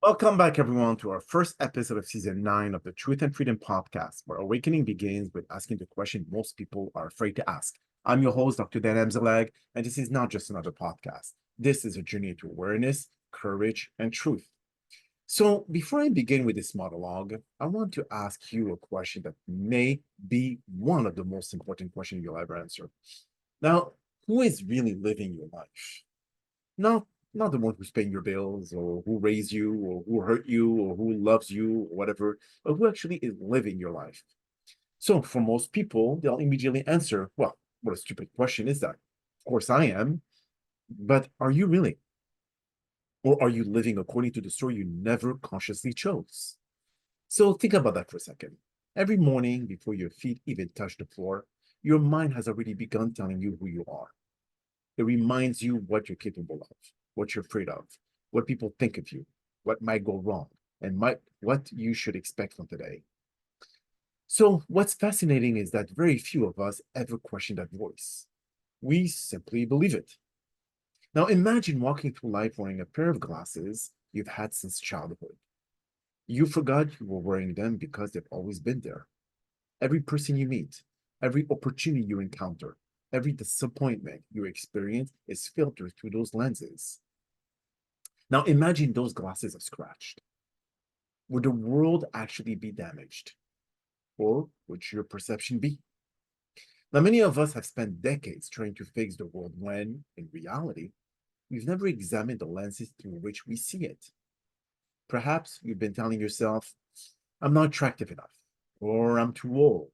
Welcome back, everyone, to our first episode of season 9 of the Truth and Freedom podcast, where awakening begins with asking the question most people are afraid to ask. I'm your host, Dr. Dan Emzelag, and this is not just another podcast. This is a journey to awareness, courage, and truth. So, before I begin with this monologue, I want to ask you a question that may be one of the most important questions you'll ever answer. Now, who is really living your life? Not not the one who's paying your bills or who raised you or who hurt you or who loves you or whatever, but who actually is living your life. So for most people, they'll immediately answer, well, what a stupid question is that? Of course I am, but are you really? Or are you living according to the story you never consciously chose? So think about that for a second. Every morning before your feet even touch the floor, your mind has already begun telling you who you are. It reminds you what you're capable of, what you're afraid of, what people think of you, what might go wrong, and what you should expect from today. So, what's fascinating is that very few of us ever question that voice. We simply believe it. Now, imagine walking through life wearing a pair of glasses you've had since childhood. You forgot you were wearing them because they've always been there. Every person you meet, every opportunity you encounter, every disappointment you experience is filtered through those lenses. Now imagine those glasses are scratched. Would the world actually be damaged? Or would your perception be? Now, many of us have spent decades trying to fix the world when, in reality, we've never examined the lenses through which we see it. Perhaps you've been telling yourself, I'm not attractive enough, or I'm too old,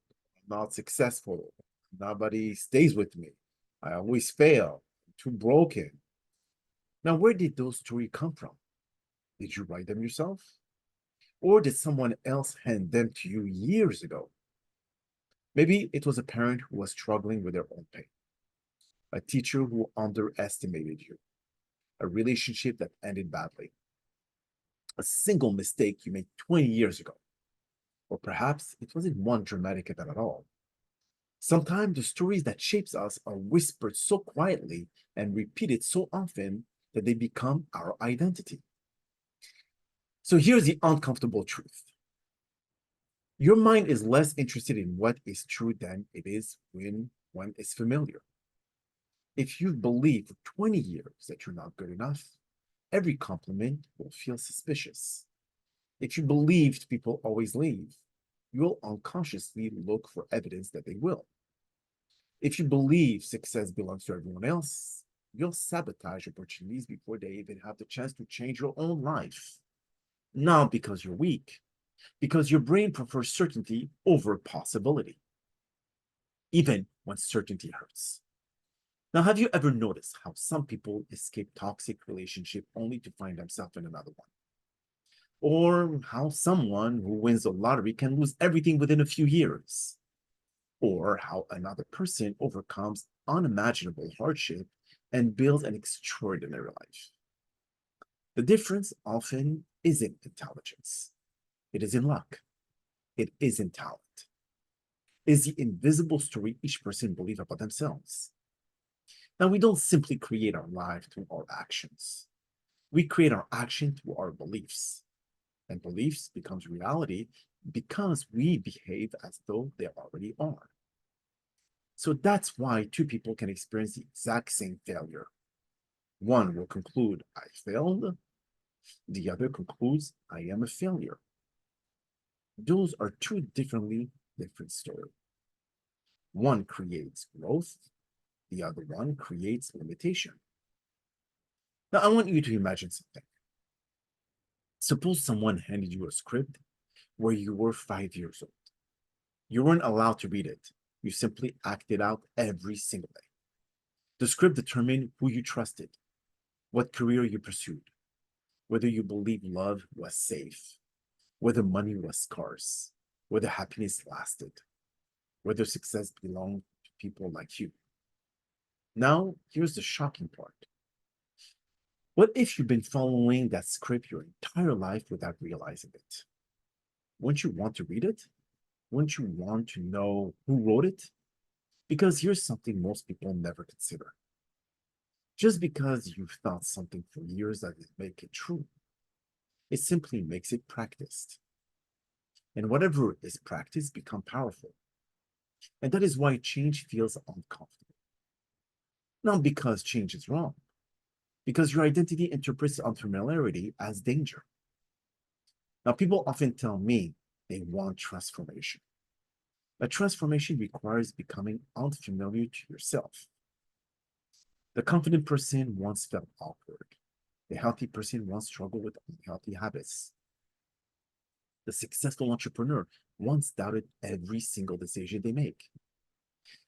I'm not successful, nobody stays with me, I always fail, I'm too broken. Now, where did those stories come from? Did you write them yourself? Or did someone else hand them to you years ago? Maybe it was a parent who was struggling with their own pain, a teacher who underestimated you, a relationship that ended badly, a single mistake you made 20 years ago. Or perhaps it wasn't one dramatic event at all. Sometimes the stories that shapes us are whispered so quietly and repeated so often that they become our identity. So here's the uncomfortable truth. Your mind is less interested in what is true than it is when one is familiar. If you've believed for 20 years that you're not good enough, every compliment will feel suspicious. If you believed people always leave, you'll unconsciously look for evidence that they will. If you believe success belongs to everyone else, you'll sabotage opportunities before they even have the chance to change your own life. Not because you're weak, because your brain prefers certainty over possibility, even when certainty hurts. Now, have you ever noticed how some people escape toxic relationship only to find themselves in another one? Or how someone who wins the lottery can lose everything within a few years? Or how another person overcomes unimaginable hardship and builds an extraordinary life? The difference often isn't intelligence. It is in luck. It is in talent. Is the invisible story each person believes about themselves. Now, we don't simply create our life through our actions. We create our action through our beliefs. And beliefs becomes reality because we behave as though they already are. So that's why two people can experience the exact same failure. One will conclude, I failed. The other concludes, I am a failure. Those are two different stories. One creates growth, the other one creates limitation. Now, I want you to imagine something. Suppose someone handed you a script where you were 5 years old. You weren't allowed to read it. You simply acted out every single day. The script determined who you trusted, what career you pursued, whether you believed love was safe, whether money was scarce, whether happiness lasted, whether success belonged to people like you. Now, here's the shocking part. What if you've been following that script your entire life without realizing it? Wouldn't you want to read it? Wouldn't you want to know who wrote it? Because here's something most people never consider. Just because you've thought something for years doesn't make it true. It simply makes it practiced. And whatever is practiced becomes powerful. And that is why change feels uncomfortable. Not because change is wrong, because your identity interprets unfamiliarity as danger. Now, people often tell me they want transformation. But transformation requires becoming unfamiliar to yourself. The confident person once felt awkward. The healthy person once struggled with unhealthy habits. The successful entrepreneur once doubted every single decision they make.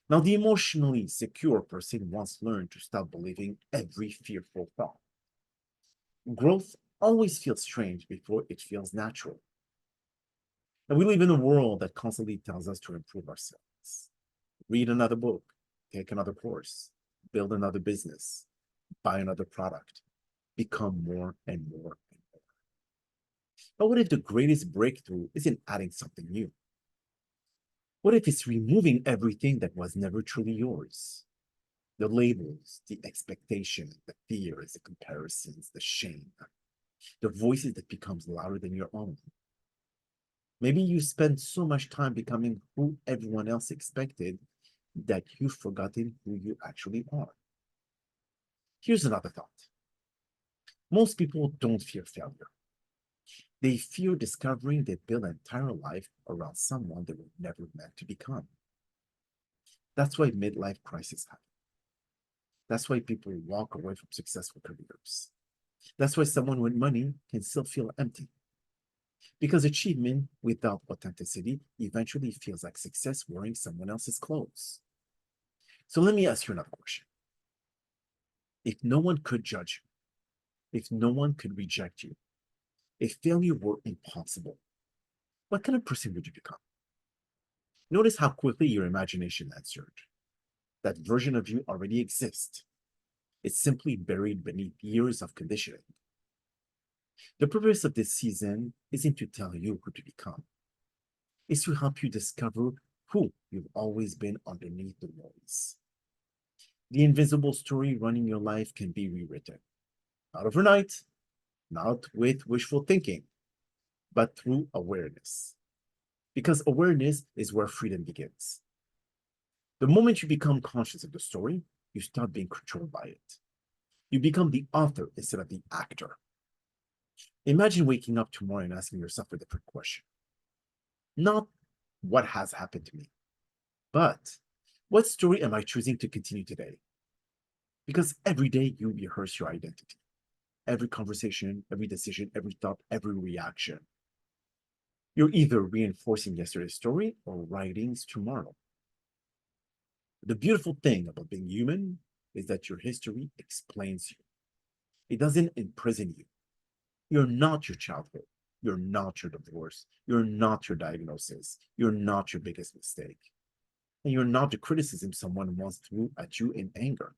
Now, the emotionally secure person once learned to stop believing every fearful thought. Growth always feels strange before it feels natural. And we live in a world that constantly tells us to improve ourselves. Read another book, take another course, build another business, buy another product, become more and more and more. But what if the greatest breakthrough isn't adding something new? What if it's removing everything that was never truly yours? The labels, the expectation, the fears, the comparisons, the shame, the voices that becomes louder than your own. Maybe you spend so much time becoming who everyone else expected that you've forgotten who you actually are. Here's another thought. Most people don't fear failure. They fear discovering they built an entire life around someone they were never meant to become. That's why midlife crises happen. That's why people walk away from successful careers. That's why someone with money can still feel empty. Because achievement without authenticity eventually feels like success wearing someone else's clothes. So let me ask you another question. If no one could judge you, if no one could reject you, if failure were impossible, what kind of person would you become? Notice how quickly your imagination answered. That version of you already exists. It's simply buried beneath years of conditioning. The purpose of this season isn't to tell you who to become. It's to help you discover who you've always been underneath the noise. The invisible story running your life can be rewritten. Not overnight, not with wishful thinking, but through awareness. Because awareness is where freedom begins. The moment you become conscious of the story, you stop being controlled by it. You become the author instead of the actor. Imagine waking up tomorrow and asking yourself a different question. Not what has happened to me, but what story am I choosing to continue today? Because every day you rehearse your identity. Every conversation, every decision, every thought, every reaction. You're either reinforcing yesterday's story or writing tomorrow. The beautiful thing about being human is that your history explains you. It doesn't imprison you. You're not your childhood. You're not your divorce. You're not your diagnosis. You're not your biggest mistake. And you're not the criticism someone once threw at you in anger.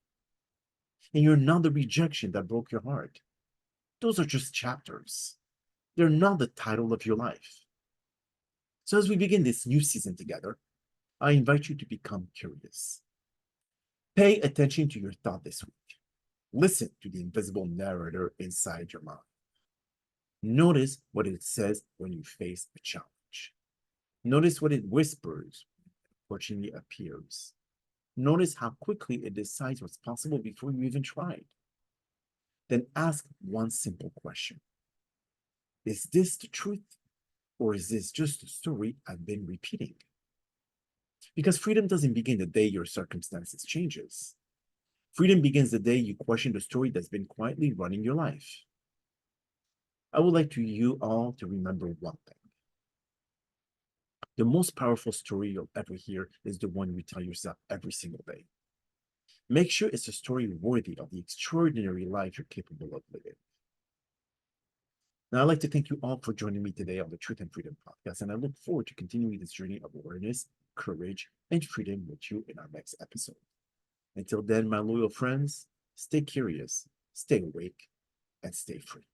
And you're not the rejection that broke your heart. Those are just chapters. They're not the title of your life. So as we begin this new season together, I invite you to become curious. Pay attention to your thought this week. Listen to the invisible narrator inside your mind. Notice what it says when you face a challenge. Notice what it whispers when it unfortunately appears. Notice how quickly it decides what's possible before you even tried. Then ask one simple question. Is this the truth? Or is this just a story I've been repeating? Because freedom doesn't begin the day your circumstances changes. Freedom begins the day you question the story that's been quietly running your life. I would like you all to remember one thing. The most powerful story you'll ever hear is the one you tell yourself every single day. Make sure it's a story worthy of the extraordinary life you're capable of living. Now, I'd like to thank you all for joining me today on the Truth and Freedom podcast, and I look forward to continuing this journey of awareness, courage, and freedom with you in our next episode. Until then, my loyal friends, stay curious, stay awake, and stay free.